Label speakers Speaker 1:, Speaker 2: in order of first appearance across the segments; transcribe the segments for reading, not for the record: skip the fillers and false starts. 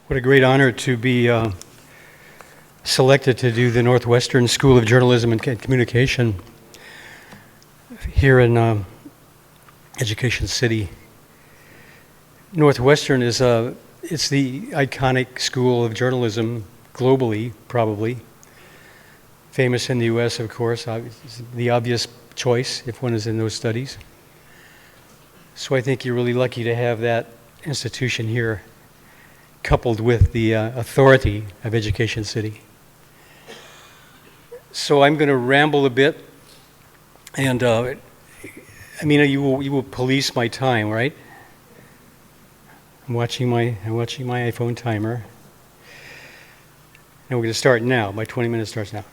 Speaker 1: What a great honor to be selected to do the Northwestern School of Journalism and Communication here in Education City. Northwestern is it's the iconic school of journalism globally, probably. Famous in the US, of course, it's the obvious choice if one is in those studies. So I think you're really lucky to have that institution here, coupled with the authority of Education City. So I'm going to ramble a bit, and I mean, you will police my time, right? I'm watching my iPhone timer, and we're going to start now. My 20 minutes starts now.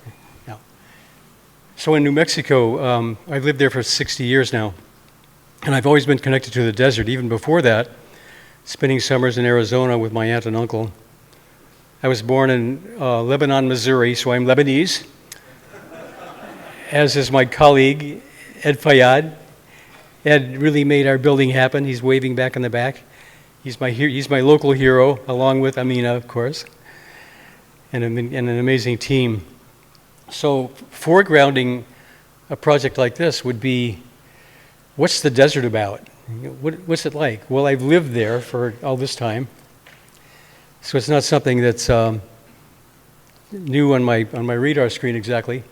Speaker 1: So in New Mexico, I've lived there for 60 years now, and I've always been connected to the desert. Even before that, spending summers in Arizona with my aunt and uncle. I was born in Lebanon, Missouri, so I'm Lebanese, as is my colleague, Ed Fayyad. Ed really made our building happen. He's waving back in the back. He's my local hero, along with Amina, of course, and an amazing team. So foregrounding a project like this would be, what's the desert about? What's it like? Well, I've lived there for all this time, so it's not something that's new on my radar screen exactly.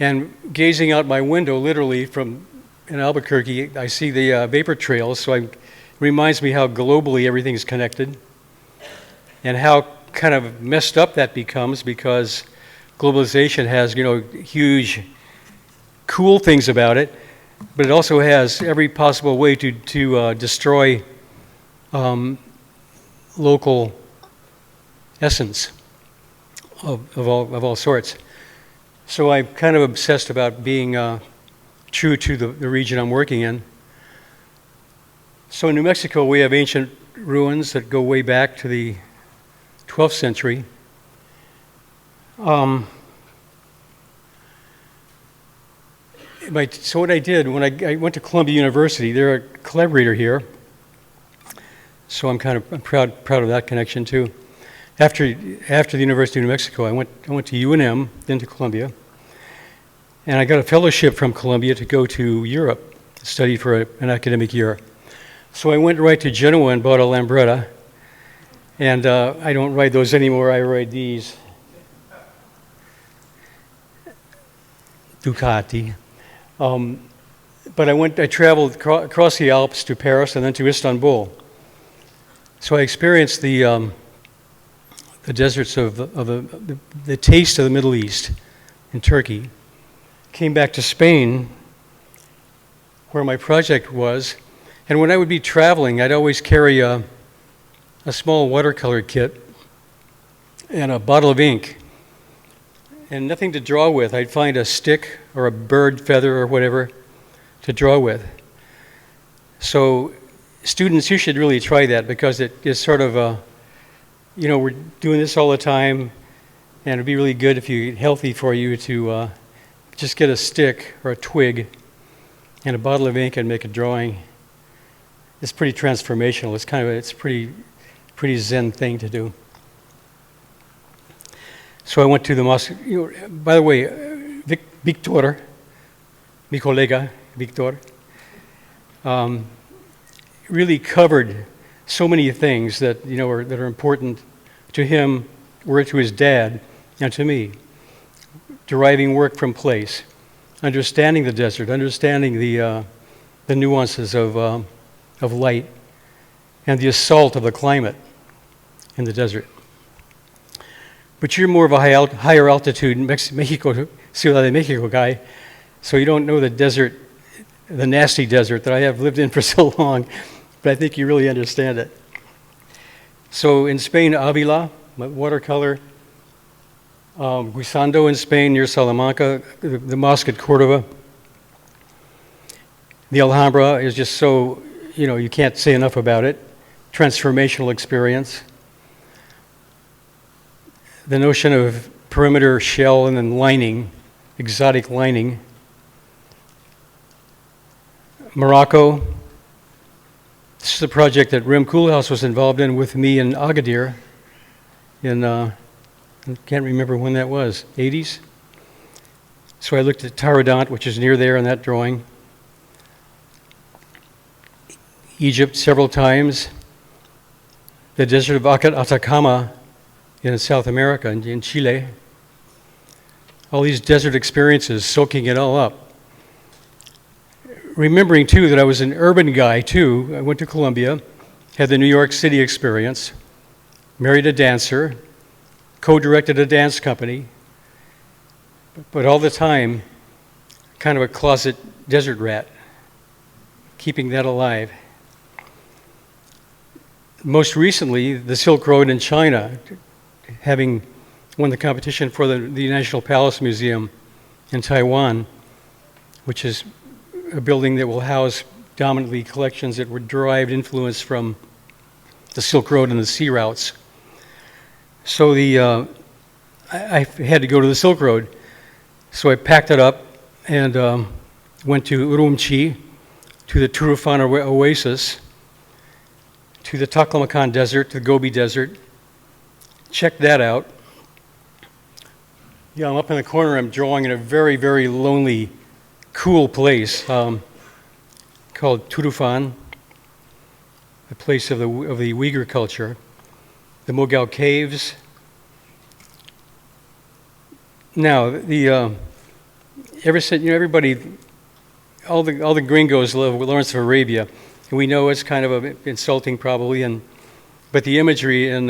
Speaker 1: And gazing out my window, literally from in Albuquerque, I see the vapor trails. So it reminds me how globally everything's connected, and how kind of messed up that becomes because globalization has huge, cool things about it. But it also has every possible way to destroy local essence of all sorts. So I'm kind of obsessed about being true to the region I'm working in. So in New Mexico, we have ancient ruins that go way back to the 12th century. So what I did when I went to Columbia University, they're a collaborator here, so I'm proud of that connection too. After the University of New Mexico, I went to UNM, then to Columbia, and I got a fellowship from Columbia to go to Europe to study for an academic year. So I went right to Genoa and bought a Lambretta, and I don't ride those anymore. I ride these Ducati. But I traveled across the Alps to Paris and then to Istanbul. So I experienced the deserts of the taste of the Middle East in Turkey. Came back to Spain, where my project was, and when I would be traveling, I'd always carry a small watercolor kit and a bottle of ink. And nothing to draw with. I'd find a stick or a bird feather or whatever to draw with. So students, you should really try that, because it is sort of we're doing this all the time, and it'd be really good healthy for you to just get a stick or a twig and a bottle of ink and make a drawing. It's pretty transformational. It's a pretty zen thing to do. So I went to the mosque. By the way, Victor, mi colega, Victor, really covered so many things that that are important to him, or to his dad, and to me. Deriving work from place, understanding the desert, understanding the nuances of light, and the assault of the climate in the desert. But you're more of a higher altitude Mexico, Ciudad de Mexico guy, so you don't know the desert, the nasty desert that I have lived in for so long, but I think you really understand it. So in Spain, Avila, watercolor, Guisando in Spain near Salamanca, the mosque at Cordova. The Alhambra is just so, you can't say enough about it. Transformational experience. The notion of perimeter shell and then lining, exotic lining. Morocco, This is a project that Rem Koolhaas was involved in with me in Agadir in, I can't remember when that was, 80s? So I looked at Taradant, which is near there in that drawing. Egypt several times. The desert of Atacama in South America, in Chile. All these desert experiences, soaking it all up. Remembering, too, that I was an urban guy, too. I went to Columbia, had the New York City experience, married a dancer, co-directed a dance company, but all the time, kind of a closet desert rat, keeping that alive. Most recently, the Silk Road in China, having won the competition for the National Palace Museum in Taiwan, which is a building that will house dominantly collections that were derived influence from the Silk Road and the sea routes. So I had to go to the Silk Road. So I packed it up and went to Urumqi, to the Turufan Oasis, to the Taklamakan Desert, to the Gobi Desert. Checked that out. Yeah, I'm up in the corner. I'm drawing in a very, very lonely, cool place called Turufan, a place of the Uyghur culture. The Mogao Caves. Now, ever since, everybody, all the gringos love Lawrence of Arabia. And we know it's kind of insulting, probably, but the imagery in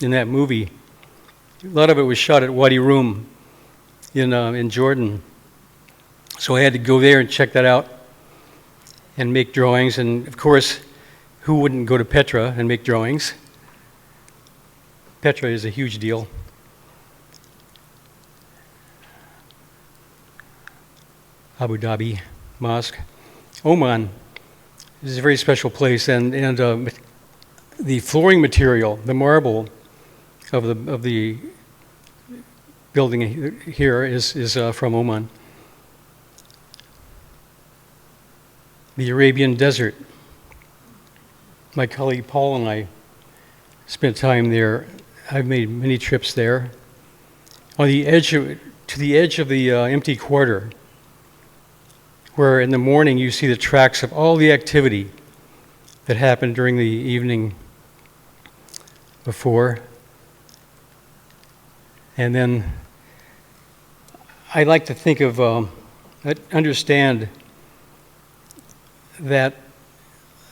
Speaker 1: that movie, a lot of it was shot at Wadi Rum in Jordan. So I had to go there and check that out and make drawings. And of course, who wouldn't go to Petra and make drawings? Petra is a huge deal. Abu Dhabi Mosque. Oman is a very special place, and the flooring material, the marble of the building here is from Oman. The Arabian Desert. My colleague Paul and I spent time there. I've made many trips there. To the edge of the empty quarter, where in the morning you see the tracks of all the activity that happened during the evening before. And then I like to think of, understand that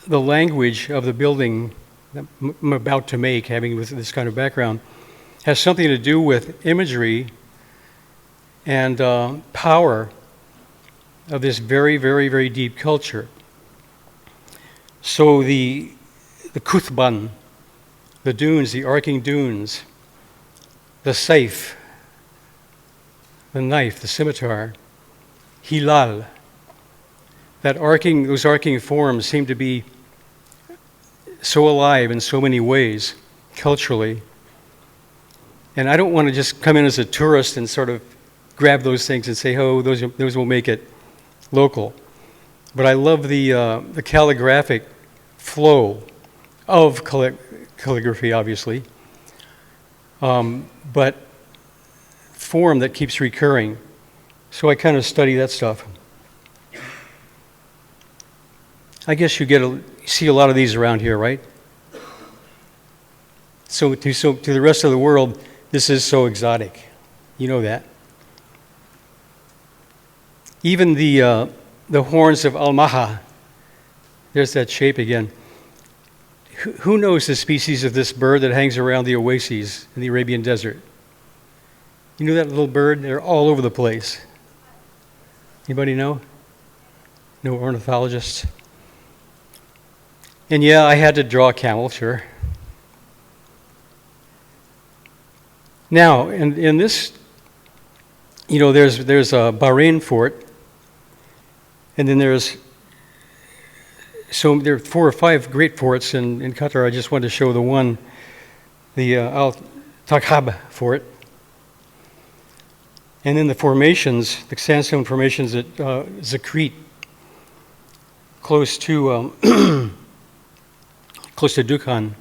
Speaker 1: the language of the building that I'm about to make, having this kind of background, has something to do with imagery and power of this very, very, very deep culture. So the Kuthban, the dunes, the arcing dunes, the saif, the knife, the scimitar, hilal, those arcing forms seem to be so alive in so many ways, culturally. And I don't want to just come in as a tourist and sort of grab those things and say, oh, those will make it local. But I love the calligraphic flow of calligraphy, obviously, but form that keeps recurring. So I kind of study that stuff. I guess you see a lot of these around here, right? So to the rest of the world, this is so exotic. You know that. Even the horns of Al-Maha, there's that shape again. Who knows the species of this bird that hangs around the oases in the Arabian desert? You know that little bird? They're all over the place. Anybody know? No ornithologists? And yeah, I had to draw a camel, sure. Now, in this, there's a Bahrain fort, and then there are 4 or 5 great forts in Qatar. I just wanted to show the one, the Al-Takhab fort. And then the formations, the sandstone formations at Zakrit, close to close to Dukhan.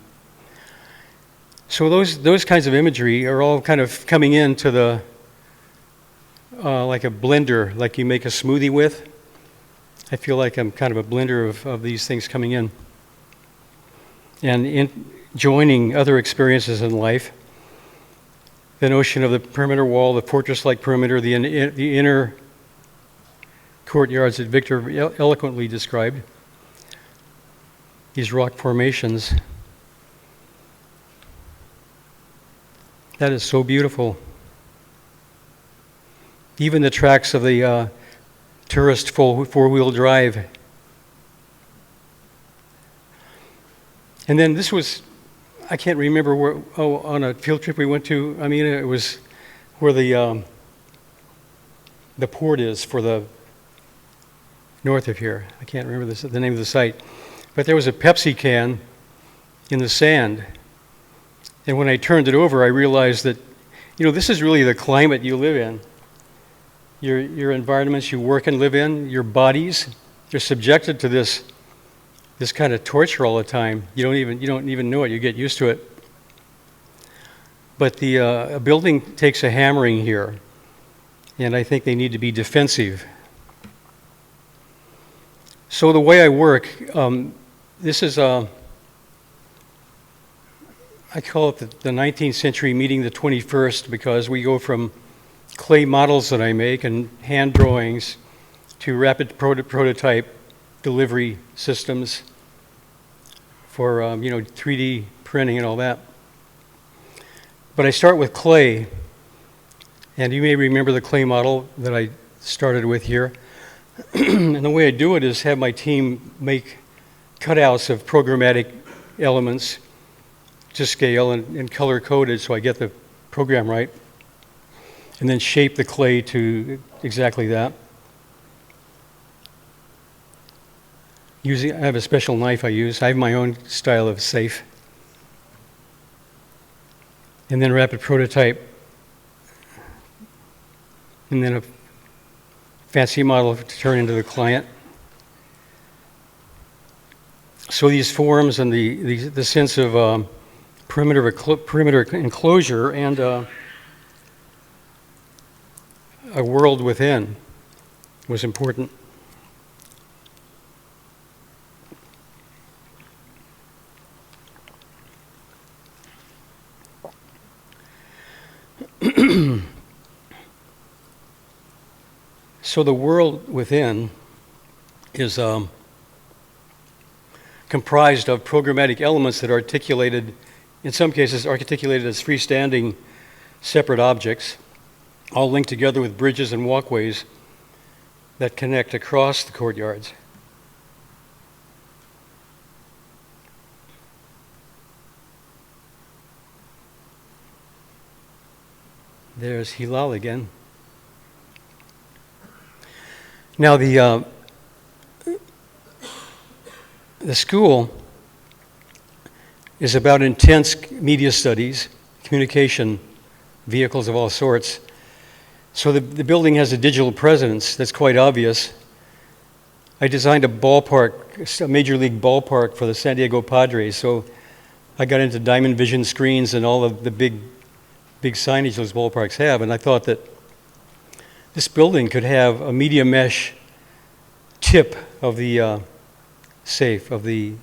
Speaker 1: So those kinds of imagery are all kind of coming into the, like a blender, like you make a smoothie with. I feel like I'm kind of a blender of these things coming in. And joining other experiences in life. The notion of the perimeter wall, the fortress-like perimeter, the inner courtyards that Victor eloquently described. These rock formations. That is so beautiful. Even the tracks of the tourist four-wheel drive. And then this was, I can't remember where, on a field trip we went to, I mean, it was where the port is for the north of here. I can't remember the name of the site. But there was a Pepsi can in the sand. And when I turned it over, I realized that, this is really the climate you live in. Your environments you work and live in, your bodies, they're subjected to this kind of torture all the time. You don't even know it. You get used to it. But a building takes a hammering here, and I think they need to be defensive. So the way I work, this is I call it the 19th century meeting the 21st, because we go from clay models that I make and hand drawings to rapid prototype delivery systems for 3D printing and all that. But I start with clay, and you may remember the clay model that I started with here. And the way I do it is have my team make cutouts of programmatic elements to scale and color coded so I get the program right, and then shape the clay to exactly that. I have a special knife I use. I have my own style of safe. And then rapid prototype. And then a fancy model to turn into the client. So these forms and the sense of perimeter enclosure and a world within was important. So the world within is comprised of programmatic elements that are articulated, in some cases articulated as freestanding separate objects, all linked together with bridges and walkways that connect across the courtyards. There's Hilal again. Now the school is about intense media studies, communication vehicles of all sorts. So the building has a digital presence that's quite obvious. I designed a ballpark, a major league ballpark for the San Diego Padres, so I got into diamond vision screens and all of the big signage those ballparks have, and I thought that this building could have a media mesh tip of the safe, of the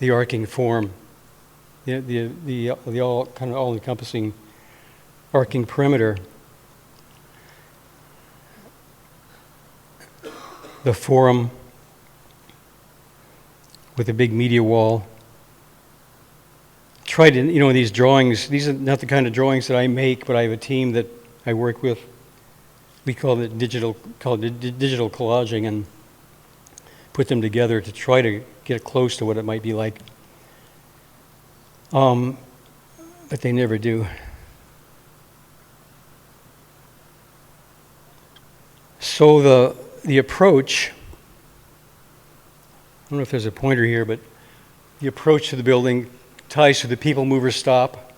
Speaker 1: arcing form, the all kind of all-encompassing arcing perimeter. The forum with a big media wall. Tried to, these drawings, these are not the kind of drawings that I make, but I have a team that I work with. We call it digital collaging, and put them together to try to get close to what it might be like. But they never do. So the approach, I don't know if there's a pointer here, but the approach to the building ties to the people mover stop,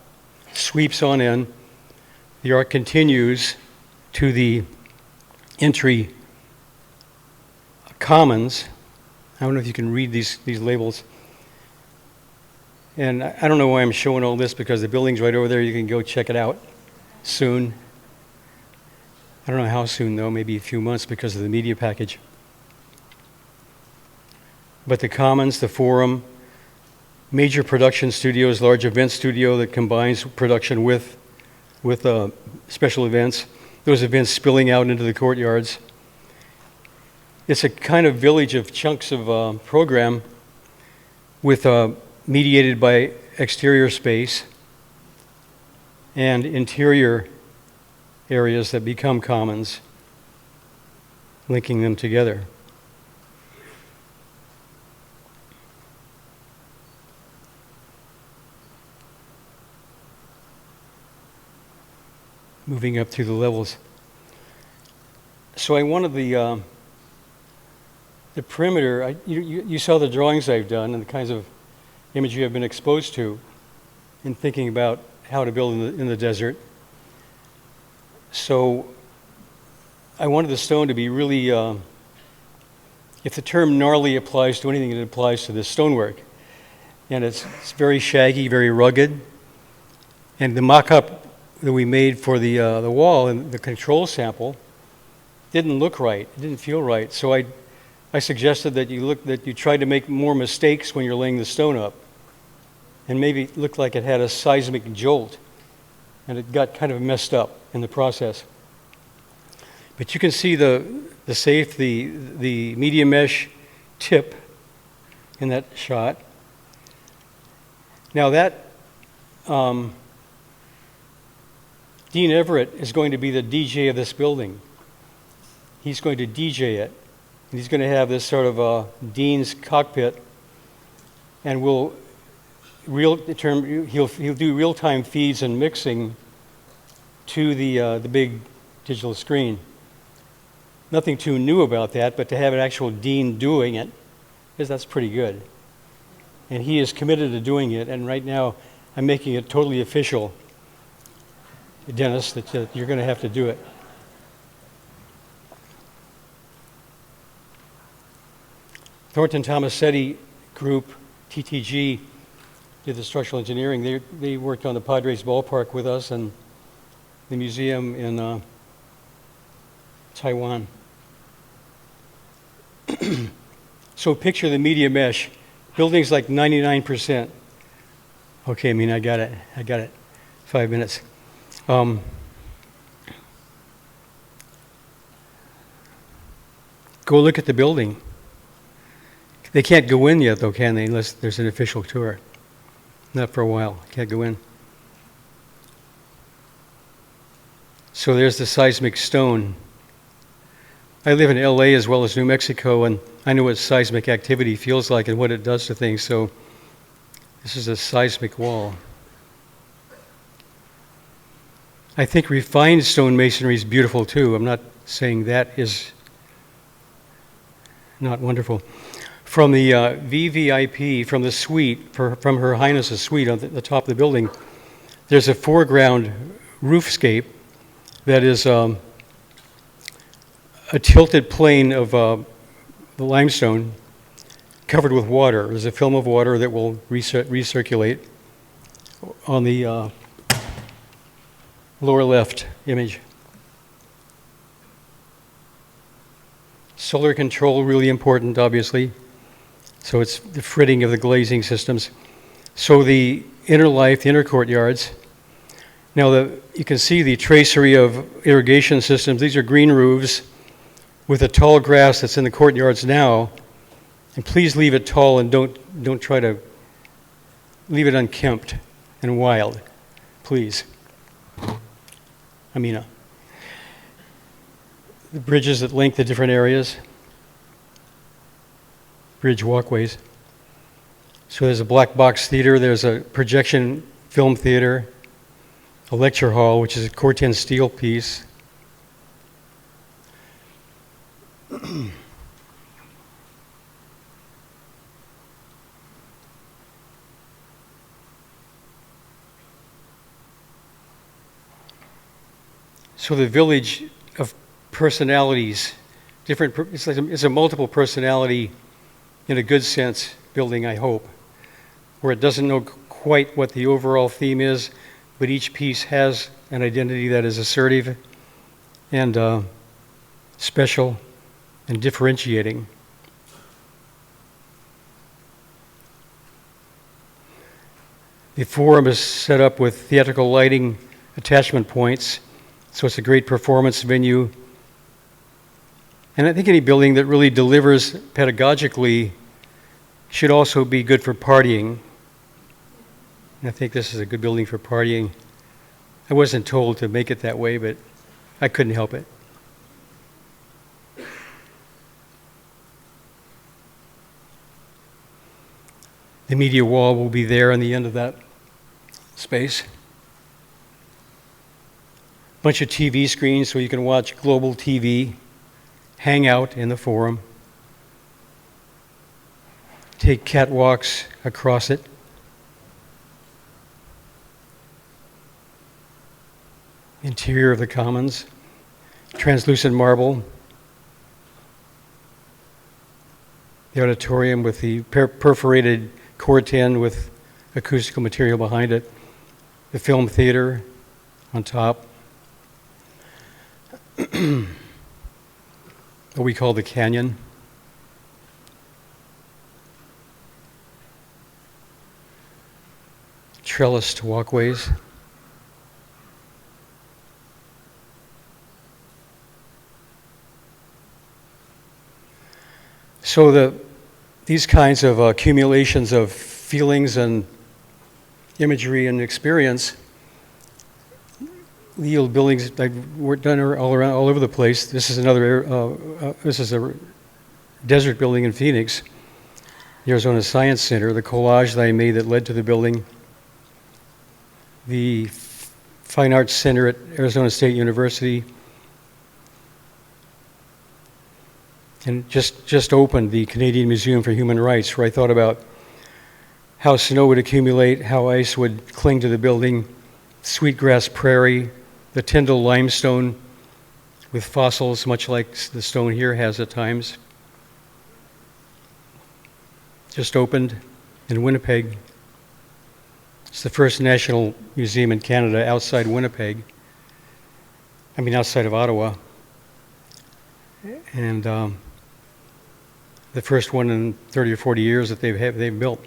Speaker 1: sweeps on in. The arc continues to the entry commons. I don't know if you can read these labels. And I don't know why I'm showing all this, because the building's right over there. You can go check it out soon. I don't know how soon, though, maybe a few months because of the media package. But the Commons, the Forum, major production studios, large event studio that combines production with special events, those events spilling out into the courtyards. It's a kind of village of chunks of program with mediated by exterior space and interior areas that become commons, linking them together. Moving up through the levels. So I wanted the perimeter. You saw the drawings I've done and the kinds of imagery I've been exposed to in thinking about how to build in the desert. So I wanted the stone to be really, if the term gnarly applies to anything, it applies to this stonework. And it's very shaggy, very rugged. And the mock-up that we made for the wall and the control sample didn't look right. It didn't feel right. So I suggested that you try to make more mistakes when you're laying the stone up, and maybe it looked like it had a seismic jolt, and it got kind of messed up in the process. But you can see the safe, the media mesh tip in that shot. Now that Dean Everett is going to be the DJ of this building. He's going to DJ it. And he's going to have this sort of Dean's cockpit, and he'll do real-time feeds and mixing to the big digital screen. Nothing too new about that, but to have an actual Dean doing it, because that's pretty good. And he is committed to doing it, and right now I'm making it totally official, Dennis, that you're going to have to do it. Thornton Tomasetti Group, TTG, did the structural engineering. They worked on the Padres ballpark with us and the museum in Taiwan. So picture the media mesh. Building's like 99%. Okay, I got it. 5 minutes. Go look at the building. They can't go in yet, though, can they, unless there's an official tour? Not for a while. Can't go in. So there's the seismic stone. I live in LA as well as New Mexico, and I know what seismic activity feels like and what it does to things, so this is a seismic wall. I think refined stone masonry is beautiful, too. I'm not saying that is not wonderful. From the VVIP, from the suite, from Her Highness's suite on the top of the building, there's a foreground roofscape that is a tilted plane of the limestone covered with water. There's a film of water that will recirculate on the lower left image. Solar control, really important, obviously. So it's the fritting of the glazing systems. So the inner life, the inner courtyards. Now you can see the tracery of irrigation systems. These are green roofs with the tall grass that's in the courtyards now. And please leave it tall and don't try to leave it unkempt and wild, please. Amina. The bridges that link the different areas. Bridge walkways. So there's a black box theater, there's a projection film theater, a lecture hall, which is a Corten steel piece. So the village of personalities, it's a multiple personality in a good sense building, I hope, where it doesn't know quite what the overall theme is, but each piece has an identity that is assertive and special and differentiating. The forum is set up with theatrical lighting attachment points, so it's a great performance venue. And I think any building that really delivers pedagogically should also be good for partying. And I think this is a good building for partying. I wasn't told to make it that way, but I couldn't help it. The media wall will be there on the end of that space. Bunch of TV screens so you can watch global TV, hang out in the forum, take catwalks across it. Interior of the Commons, translucent marble. The auditorium with the perforated core tin with acoustical material behind it. The film theater on top. What we call the canyon. Trellised walkways. So these kinds of accumulations of feelings and imagery and experience yield buildings like we're done all over the place. This is this is a desert building in Phoenix, the Arizona Science Center. The collage that I made that led to the building. The Fine Arts Center at Arizona State University. And just opened the Canadian Museum for Human Rights, where I thought about how snow would accumulate, how ice would cling to the building, sweetgrass prairie, the Tyndall limestone with fossils, much like the stone here has at times. Just opened in Winnipeg. It's the first national museum in Canada outside Winnipeg. Outside of Ottawa. And the first one in 30 or 40 years that they've built.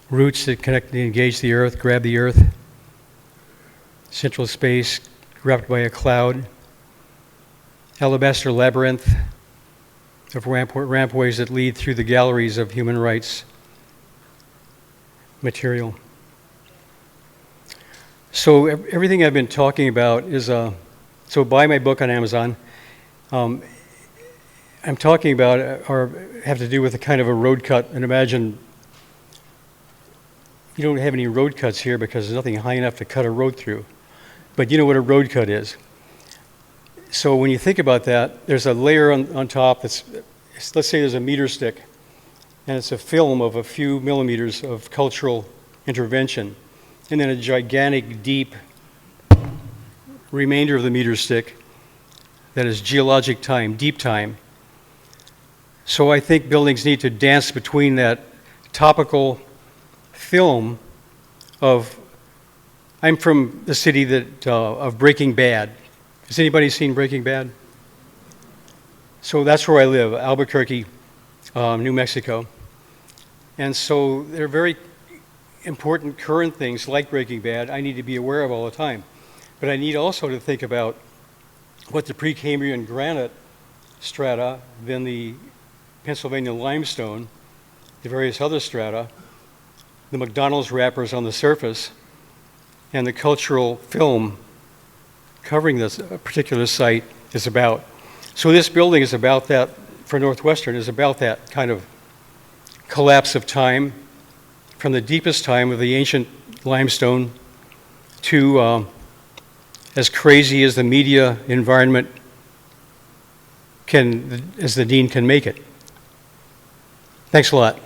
Speaker 1: Roots that connect and engage the earth, grab the earth. Central space wrapped by a cloud. Alabaster labyrinth of rampways that lead through the galleries of human rights material. So everything I've been talking about is, so buy my book on Amazon. I'm talking about or have to do with a kind of a road cut, and imagine you don't have any road cuts here because there's nothing high enough to cut a road through. But you know what a road cut is. So when you think about that, there's a layer on top that's, let's say there's a meter stick, and it's a film of a few millimeters of cultural intervention, and then a gigantic, deep remainder of the meter stick that is geologic time, deep time. So I think buildings need to dance between that topical film of, I'm from the city of Breaking Bad. Has anybody seen Breaking Bad? So that's where I live, Albuquerque, New Mexico. And so there are very important current things like Breaking Bad I need to be aware of all the time. But I need also to think about what the Precambrian granite strata, then the Pennsylvania limestone, the various other strata, the McDonald's wrappers on the surface, and the cultural film covering this particular site is about. So this building is about that, for Northwestern, is about that kind of collapse of time from the deepest time of the ancient limestone to as crazy as the media environment as the dean can make it. Thanks a lot.